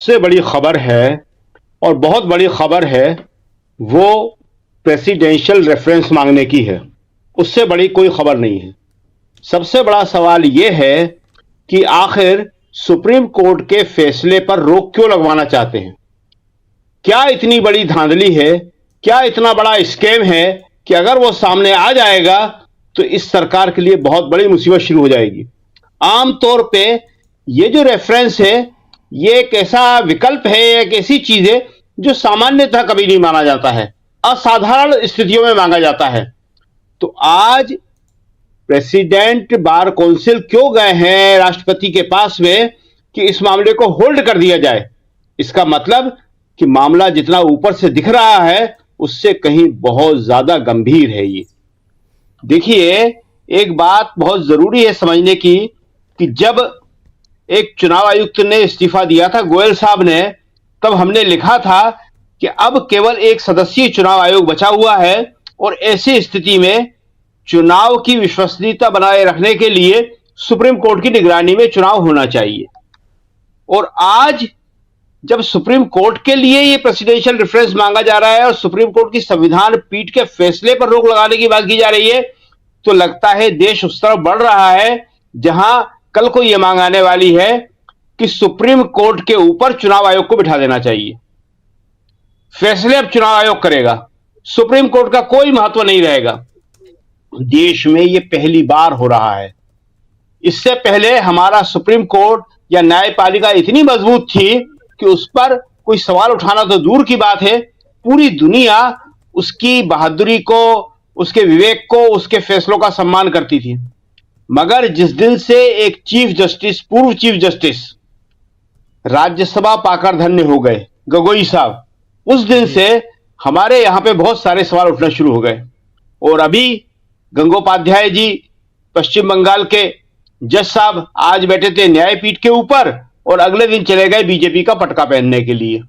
सबसे बड़ी खबर है और बहुत बड़ी खबर है, वो प्रेसिडेंशियल रेफरेंस मांगने की है। उससे बड़ी कोई खबर नहीं है। सबसे बड़ा सवाल यह है कि आखिर सुप्रीम कोर्ट के फैसले पर रोक क्यों लगवाना चाहते हैं? क्या इतनी बड़ी धांधली है, क्या इतना बड़ा स्कैम है कि अगर वो सामने आ जाएगा तो इस सरकार के लिए बहुत बड़ी मुसीबत शुरू हो जाएगी। आमतौर पे ये जो रेफरेंस है, ये एक ऐसा विकल्प है, एक ऐसी चीज है जो सामान्यतः कभी नहीं माना जाता है, असाधारण स्थितियों में मांगा जाता है। तो आज प्रेसिडेंट बार काउंसिल क्यों गए हैं राष्ट्रपति के पास में कि इस मामले को होल्ड कर दिया जाए? इसका मतलब कि मामला जितना ऊपर से दिख रहा है उससे कहीं बहुत ज्यादा गंभीर है। ये देखिए, एक बात बहुत जरूरी है समझने की कि जब एक चुनाव आयुक्त ने इस्तीफा दिया था, गोयल साहब ने, तब हमने लिखा था कि अब केवल एक सदस्यीय चुनाव आयोग बचा हुआ है और ऐसी स्थिति में चुनाव की विश्वसनीयता बनाए रखने के लिए सुप्रीम कोर्ट की निगरानी में चुनाव होना चाहिए। और आज जब सुप्रीम कोर्ट के लिए ये प्रेसिडेंशियल रेफरेंस मांगा जा रहा है और सुप्रीम कोर्ट की संविधान पीठ के फैसले पर रोक लगाने की बात की जा रही है, तो लगता है देश उस तरफ बढ़ रहा है जहां कल को यह मांग आने वाली है कि सुप्रीम कोर्ट के ऊपर चुनाव आयोग को बिठा देना चाहिए। फैसले अब चुनाव आयोग करेगा, सुप्रीम कोर्ट का कोई महत्व नहीं रहेगा। देश में यह पहली बार हो रहा है। इससे पहले हमारा सुप्रीम कोर्ट या न्यायपालिका इतनी मजबूत थी कि उस पर कोई सवाल उठाना तो दूर की बात है, पूरी दुनिया उसकी बहादुरी को, उसके विवेक को, उसके फैसलों का सम्मान करती थी। मगर जिस दिन से एक चीफ जस्टिस, पूर्व चीफ जस्टिस राज्यसभा पाकर धन्य हो गए, गगोई साहब, उस दिन से हमारे यहां पे बहुत सारे सवाल उठना शुरू हो गए। और अभी गंगोपाध्याय जी, पश्चिम बंगाल के जज साहब, आज बैठे थे न्यायपीठ के ऊपर और अगले दिन चले गए बीजेपी का पटका पहनने के लिए।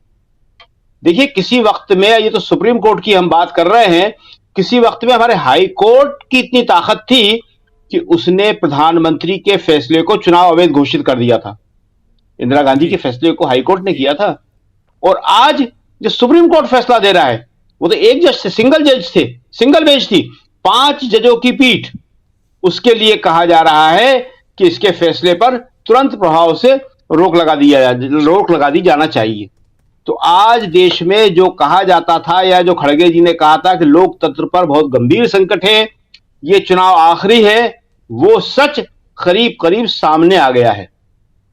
देखिए, किसी वक्त में, ये तो सुप्रीम कोर्ट की हम बात कर रहे हैं, किसी वक्त में हमारे हाई कोर्ट की इतनी ताकत थी कि उसने प्रधानमंत्री के फैसले को चुनाव अवैध घोषित कर दिया था। इंदिरा गांधी के फैसले को हाई कोर्ट ने किया था। और आज जो सुप्रीम कोर्ट फैसला दे रहा है, वो तो एक जज से, सिंगल जज थे, सिंगल बेंच थी, 5 जजों की पीठ, उसके लिए कहा जा रहा है कि इसके फैसले पर तुरंत प्रभाव से रोक लगा दी जाना चाहिए। तो आज देश में जो कहा जाता था, या जो खड़गे जी ने कहा था कि लोकतंत्र पर बहुत गंभीर संकट है, ये चुनाव आखिरी है, वो सच करीब करीब सामने आ गया है।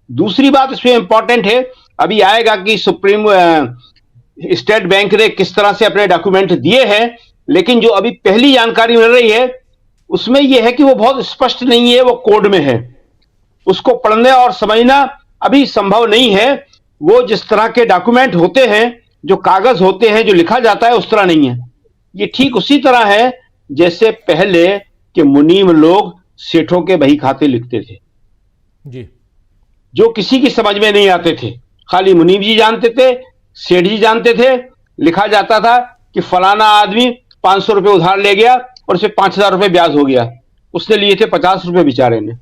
दूसरी बात इसमें इंपॉर्टेंट है, अभी आएगा कि सुप्रीम स्टेट बैंक ने किस तरह से अपने डॉक्यूमेंट दिए हैं, लेकिन जो अभी पहली जानकारी मिल रही है उसमें यह है कि वो बहुत स्पष्ट नहीं है, वो कोड में है, उसको पढ़ने और समझना अभी संभव नहीं है। वो जिस तरह के डॉक्यूमेंट होते हैं, जो कागज होते हैं, जो लिखा जाता है, उस तरह नहीं है। ये ठीक उसी तरह है जैसे पहले के मुनीम लोग सेठों के बही खाते लिखते थे जी, जो किसी की समझ में नहीं आते थे, खाली मुनीम जी जानते थे, सेठ जी जानते थे। लिखा जाता था कि फलाना आदमी 500 रुपए उधार ले गया और उसे 5,000 रुपए ब्याज हो गया, उसने लिए थे 50 रुपए बेचारे ने।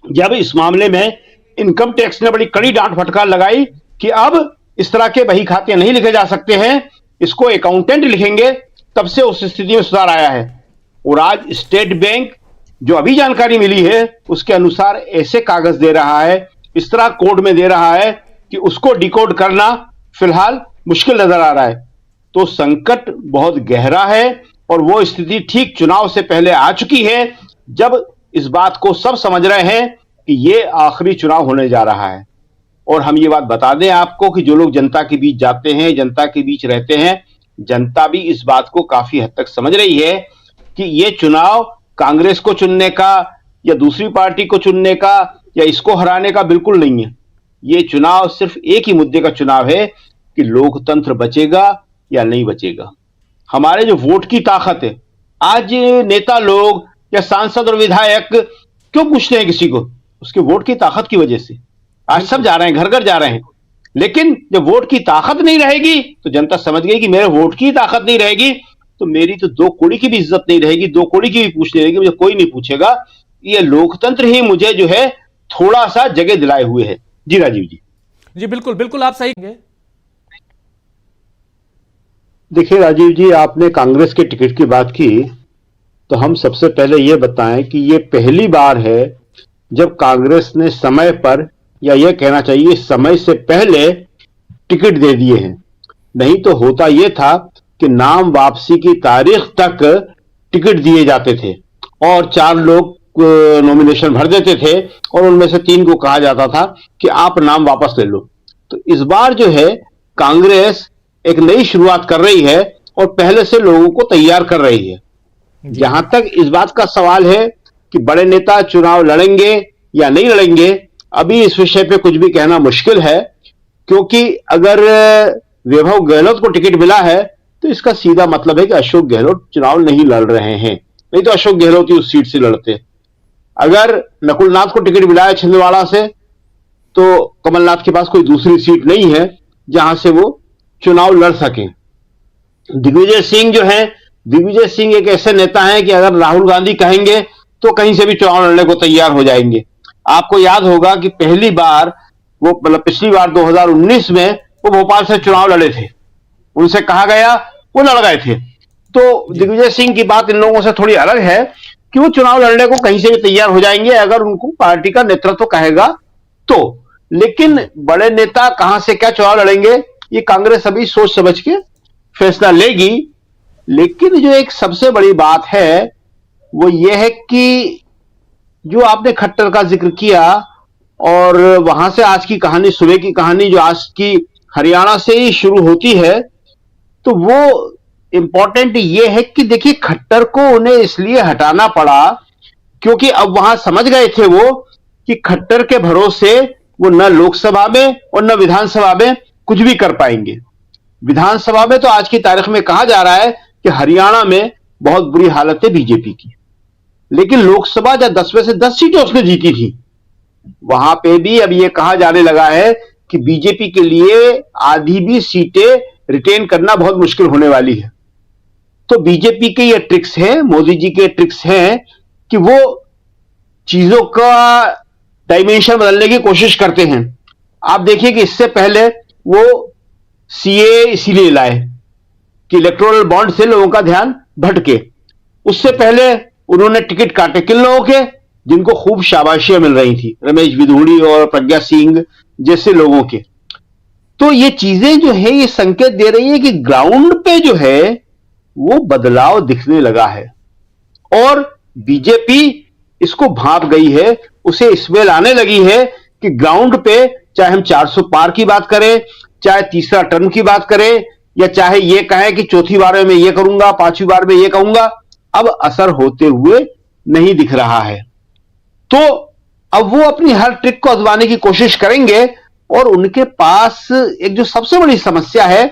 जब इस मामले में इनकम टैक्स ने बड़ी कड़ी डांट फटकार लगाई कि अब इस तरह के बही खाते नहीं लिखे जा सकते हैं, इसको अकाउंटेंट लिखेंगे, तब से उस स्थिति में सुधार आया है। और आज स्टेट बैंक, जो अभी जानकारी मिली है, उसके अनुसार ऐसे कागज दे रहा है, इस तरह कोड में दे रहा है कि उसको डिकोड करना फिलहाल मुश्किल नजर आ रहा है। तो संकट बहुत गहरा है और वो स्थिति ठीक चुनाव से पहले आ चुकी है, जब इस बात को सब समझ रहे हैं कि ये आखिरी चुनाव होने जा रहा है। और हम ये बात बता दें आपको कि जो लोग जनता के बीच जाते हैं, जनता के बीच रहते हैं, जनता भी इस बात को काफी हद तक समझ रही है कि ये चुनाव कांग्रेस को चुनने का या दूसरी पार्टी को चुनने का या इसको हराने का बिल्कुल नहीं है। ये चुनाव सिर्फ एक ही मुद्दे का चुनाव है कि लोकतंत्र बचेगा या नहीं बचेगा। हमारे जो वोट की ताकत है, आज नेता लोग या सांसद और विधायक क्यों पूछते हैं किसी को? उसके वोट की ताकत की वजह से। आज सब जा रहे हैं, घर घर जा रहे हैं, लेकिन जब वोट की ताकत नहीं रहेगी तो जनता समझ गई कि मेरे वोट की ताकत नहीं रहेगी तो मेरी तो 2 कौड़ी की भी इज्जत नहीं रहेगी, 2 कौड़ी की भी पूछ नहीं रहेगी, मुझे कोई नहीं पूछेगा। ये लोकतंत्र ही मुझे जो है थोड़ा सा जगह दिलाए हुए है। जी राजीव जी। जी बिल्कुल बिल्कुल, आप सही कहेंगे। देखिए राजीव जी, आपने कांग्रेस के टिकट की बात की, तो हम सबसे पहले ये बताएं कि ये पहली बार है जब कांग्रेस ने समय पर, या यह कहना चाहिए समय से पहले, टिकट दे दिए हैं। नहीं तो होता यह था कि नाम वापसी की तारीख तक टिकट दिए जाते थे और चार लोग नॉमिनेशन भर देते थे और उनमें से तीन को कहा जाता था कि आप नाम वापस ले लो। तो इस बार जो है कांग्रेस एक नई शुरुआत कर रही है और पहले से लोगों को तैयार कर रही है। जी जहां तक इस बात का सवाल है कि बड़े नेता चुनाव लड़ेंगे या नहीं लड़ेंगे, अभी इस विषय पे कुछ भी कहना मुश्किल है, क्योंकि अगर वैभव गहलोत को टिकट मिला है तो इसका सीधा मतलब है कि अशोक गहलोत चुनाव नहीं लड़ रहे हैं, नहीं तो अशोक गहलोत ही उस सीट से लड़ते। अगर नकुलनाथ को टिकट मिला है छिंदवाड़ा से, तो कमलनाथ के पास कोई दूसरी सीट नहीं है जहां से वो चुनाव लड़ सके। दिग्विजय सिंह जो है, दिग्विजय सिंह एक ऐसे नेता हैं कि अगर राहुल गांधी कहेंगे तो कहीं से भी चुनाव लड़ने को तैयार हो जाएंगे। आपको याद होगा कि पहली बार वो, मतलब पिछली बार 2019 में वो भोपाल से चुनाव लड़े थे, उनसे कहा गया, वो लड़ गए थे। तो जी दिग्विजय सिंह की बात इन लोगों से थोड़ी अलग है कि वो चुनाव लड़ने को कहीं से भी तैयार हो जाएंगे अगर उनको पार्टी का नेतृत्व कहेगा तो। लेकिन बड़े नेता कहां से क्या चुनाव लड़ेंगे, ये कांग्रेस अभी सोच समझ के फैसला लेगी। लेकिन जो एक सबसे बड़ी बात है वो ये है कि जो आपने खट्टर का जिक्र किया, और वहां से आज की कहानी, सुबह की कहानी जो आज की हरियाणा से ही शुरू होती है, तो वो इंपॉर्टेंट ये है कि देखिए खट्टर को उन्हें इसलिए हटाना पड़ा क्योंकि अब वहां समझ गए थे वो कि खट्टर के भरोसे वो न लोकसभा में और न विधानसभा में कुछ भी कर पाएंगे। विधानसभा में तो आज की तारीख में कहा जा रहा है कि हरियाणा में बहुत बुरी हालत है बीजेपी की, लेकिन लोकसभा जब 10 में से 10 सीटें उसने जीती थी, वहां पे भी अब यह कहा जाने लगा है कि बीजेपी के लिए आधी भी सीटें रिटेन करना बहुत मुश्किल होने वाली है। तो बीजेपी के ये ट्रिक्स हैं, मोदी जी के ट्रिक्स हैं कि वो चीजों का डायमेंशन बदलने की कोशिश करते हैं। आप देखिए कि इससे पहले वो सीए इसीलिए लाए कि इलेक्टोरल बॉन्ड से लोगों का ध्यान भटके। उससे पहले उन्होंने टिकट काटे किन लोगों के, जिनको खूब शाबाशियां मिल रही थी, रमेश बिधूड़ी और प्रज्ञा सिंह जैसे लोगों के। तो ये चीजें जो है ये संकेत दे रही है कि ग्राउंड पे जो है वो बदलाव दिखने लगा है और बीजेपी इसको भांप गई है, उसे इसमें लाने लगी है कि ग्राउंड पे चाहे हम 400 पार की बात करें, चाहे तीसरा टर्म की बात करें, या चाहे ये कहें कि चौथी बार में मैं ये करूंगा, पांचवी बार में ये कहूंगा, अब असर होते हुए नहीं दिख रहा है। तो अब वो अपनी हर ट्रिक को आजमाने की कोशिश करेंगे और उनके पास एक जो सबसे बड़ी समस्या है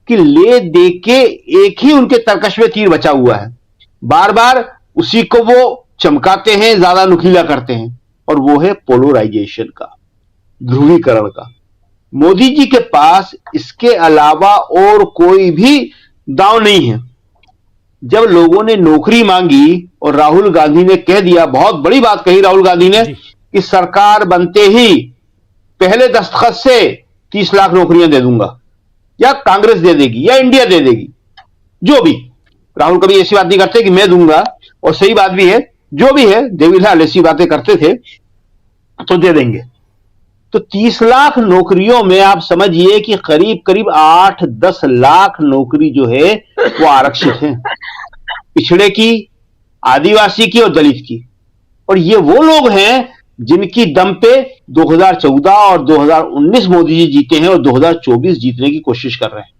कि ले दे के एक ही उनके तरकश में तीर बचा हुआ है, बार बार उसी को वो चमकाते हैं, ज्यादा नुकीला करते हैं, और वो है पोलराइजेशन का, ध्रुवीकरण का। मोदी जी के पास इसके अलावा और कोई भी दांव नहीं है। जब लोगों ने नौकरी मांगी और राहुल गांधी ने कह दिया, बहुत बड़ी बात कही राहुल गांधी ने, जी कि सरकार बनते ही पहले दस्तखत से 30 लाख नौकरियां दे दूंगा, या कांग्रेस दे देगी या इंडिया दे देगी, जो भी। राहुल कभी ऐसी बात नहीं करते कि मैं दूंगा, और सही बात भी है, जो भी है देवीलाल ऐसी बातें करते थे तो दे देंगे। तो 30 लाख नौकरियों में आप समझिए कि करीब करीब 8-10 लाख नौकरी जो है वो आरक्षित है, पिछड़े की, आदिवासी की और दलित की। और ये वो लोग हैं जिनकी दम पे 2014 और 2019 मोदी जी जीते हैं और 2024 जीतने की कोशिश कर रहे हैं।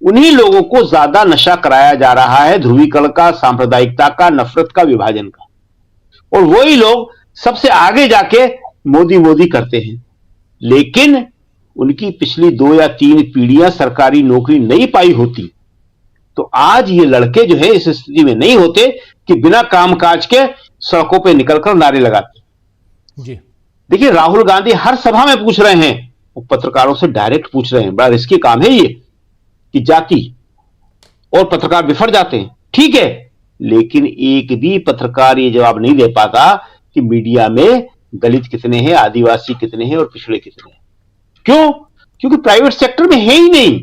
उन्हीं लोगों को ज्यादा नशा कराया जा रहा है, ध्रुवीकरण का, सांप्रदायिकता का, नफरत का, विभाजन का। और वही लोग सबसे आगे जाके मोदी मोदी करते हैं। लेकिन उनकी पिछली 2 या 3 पीढ़ियां सरकारी नौकरी नहीं पाई होती तो आज ये लड़के जो है इस स्थिति में नहीं होते कि बिना कामकाज के सड़कों पे निकलकर नारे लगाते। जी देखिए राहुल गांधी हर सभा में पूछ रहे हैं, वो पत्रकारों से डायरेक्ट पूछ रहे हैं, बड़ा रिस्की काम है ये कि जाति और पत्रकार बिफर जाते हैं, ठीक है, लेकिन एक भी पत्रकार ये जवाब नहीं दे पाता कि मीडिया में दलित कितने हैं, आदिवासी कितने हैं और पिछड़े कितने हैं। क्यों? क्योंकि प्राइवेट सेक्टर में है ही नहीं।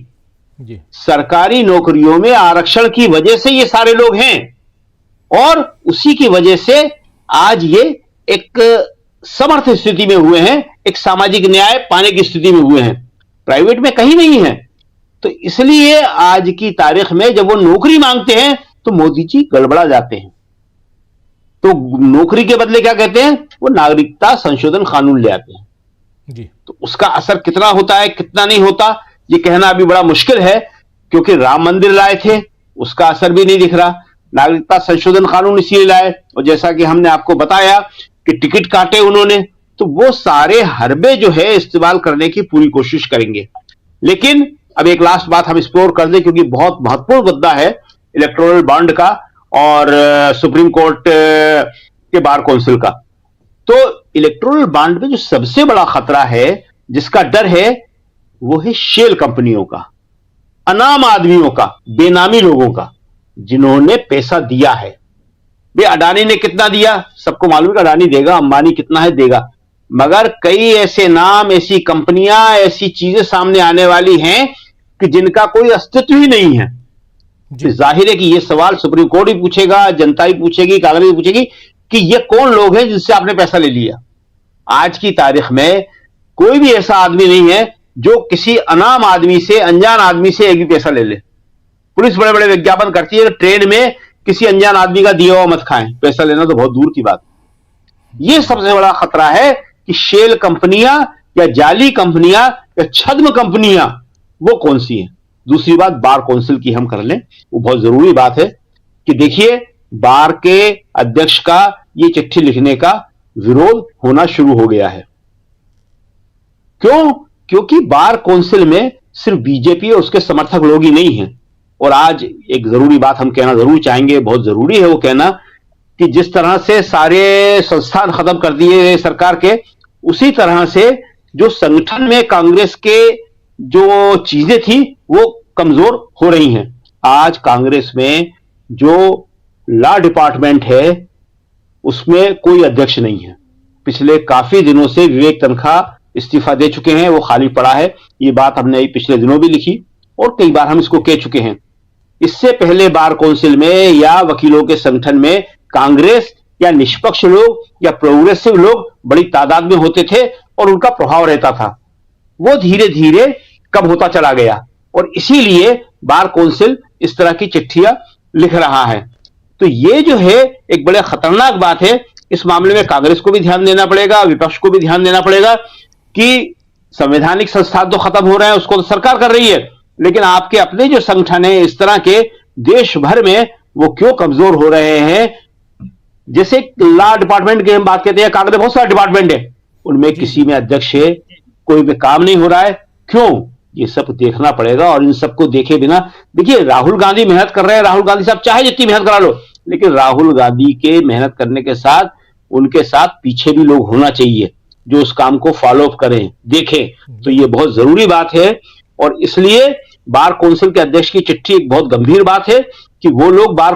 जी सरकारी नौकरियों में आरक्षण की वजह से ये सारे लोग हैं और उसी की वजह से आज ये एक समर्थ स्थिति में हुए हैं, एक सामाजिक न्याय पाने की स्थिति में हुए हैं। प्राइवेट में कहीं नहीं है। तो इसलिए आज की तारीख में जब वो नौकरी मांगते हैं तो मोदी जी गड़बड़ा जाते हैं। तो नौकरी के बदले क्या कहते हैं? वो नागरिकता संशोधन कानून ले आते हैं। जी तो उसका असर कितना होता है, कितना नहीं होता, ये कहना अभी बड़ा मुश्किल है, क्योंकि राम मंदिर लाए थे, उसका असर भी नहीं दिख रहा। नागरिकता संशोधन कानून इसलिए लाए, और जैसा कि हमने आपको बताया कि टिकट काटे उन्होंने, तो वो सारे हरबे जो है इस्तेमाल करने की पूरी कोशिश करेंगे। लेकिन अब एक लास्ट बात हम एक्सप्लोर कर दें, क्योंकि बहुत महत्वपूर्ण मुद्दा है इलेक्टोरल बॉन्ड का और सुप्रीम कोर्ट के बार काउंसिल का। तो इलेक्टोरल बॉन्ड में जो सबसे बड़ा खतरा है, जिसका डर है, वो है शेल कंपनियों का, अनाम आदमियों का, बेनामी लोगों का, जिन्होंने पैसा दिया है। भाई अडानी ने कितना दिया सबको मालूम है, अडानी देगा, अंबानी कितना है देगा, मगर कई ऐसे नाम, ऐसी कंपनियां, ऐसी चीजें सामने आने वाली हैं कि जिनका कोई अस्तित्व ही नहीं है। जी जाहिर है कि यह सवाल सुप्रीम कोर्ट भी पूछेगा, जनता भी पूछेगी, कांग्रेस भी पूछेगी कि ये कौन लोग हैं जिनसे आपने पैसा ले लिया। आज की तारीख में कोई भी ऐसा आदमी नहीं है जो किसी अनाम आदमी से, अनजान आदमी से एक भी पैसा ले ले। पुलिस बड़े बड़े विज्ञापन करती है, ट्रेन में किसी अनजान आदमी का दिया हुआ मत खाएं, पैसा लेना तो बहुत दूर की बात। यह सबसे बड़ा खतरा है कि शेल कंपनियां या जाली कंपनियां या छद्म कंपनियां वो कौन सी हैं। दूसरी बात बार काउंसिल की हम कर लें, वो बहुत जरूरी बात है कि देखिए बार के अध्यक्ष का ये चिट्ठी लिखने का विरोध होना शुरू हो गया है। क्यों? क्योंकि बार काउंसिल में सिर्फ बीजेपी और उसके समर्थक लोग ही नहीं हैं। और आज एक जरूरी बात हम कहना जरूर चाहेंगे, बहुत जरूरी है वो कहना, कि जिस तरह से सारे संस्थान खत्म कर दिए सरकार के, उसी तरह से जो संगठन में कांग्रेस के जो चीजें थी वो कमजोर हो रही हैं। आज कांग्रेस में जो लॉ डिपार्टमेंट है उसमें कोई अध्यक्ष नहीं है। पिछले काफी दिनों से विवेक तनखा इस्तीफा दे चुके हैं, वो खाली पड़ा है। ये बात हमने पिछले दिनों भी लिखी और कई बार हम इसको कह चुके हैं। इससे पहले बार काउंसिल में या वकीलों के संगठन में कांग्रेस या निष्पक्ष लोग या प्रोग्रेसिव लोग बड़ी तादाद में होते थे और उनका प्रभाव रहता था। वो धीरे धीरे कम होता चला गया और इसीलिए बार काउंसिल इस तरह की चिट्ठियां लिख रहा है। तो ये जो है एक बड़े खतरनाक बात है। इस मामले में कांग्रेस को भी ध्यान देना पड़ेगा, विपक्ष को भी ध्यान देना पड़ेगा कि संवैधानिक संस्थान तो खत्म हो रहे हैं, उसको तो सरकार कर रही है, लेकिन आपके अपने जो संगठन है इस तरह के देश भर में वो क्यों कमजोर हो रहे हैं। जैसे लॉ डिपार्टमेंट की हम बात करते हैं, कांग्रेस में बहुत सारे डिपार्टमेंट है, उनमें किसी में अध्यक्ष है, कोई भी काम नहीं हो रहा है। क्यों? ये सब देखना पड़ेगा। और इन सबको देखे बिना, देखिए राहुल गांधी मेहनत कर रहे हैं, राहुल गांधी साहब चाहे जितनी मेहनत करा लो, लेकिन राहुल गांधी के मेहनत करने के साथ उनके साथ पीछे भी लोग होना चाहिए जो उस काम को फॉलो अप करें, देखें। तो ये बहुत जरूरी बात है और इसलिए बार काउंसिल के अध्यक्ष की चिट्ठी एक बहुत गंभीर बात है कि वो लोग बार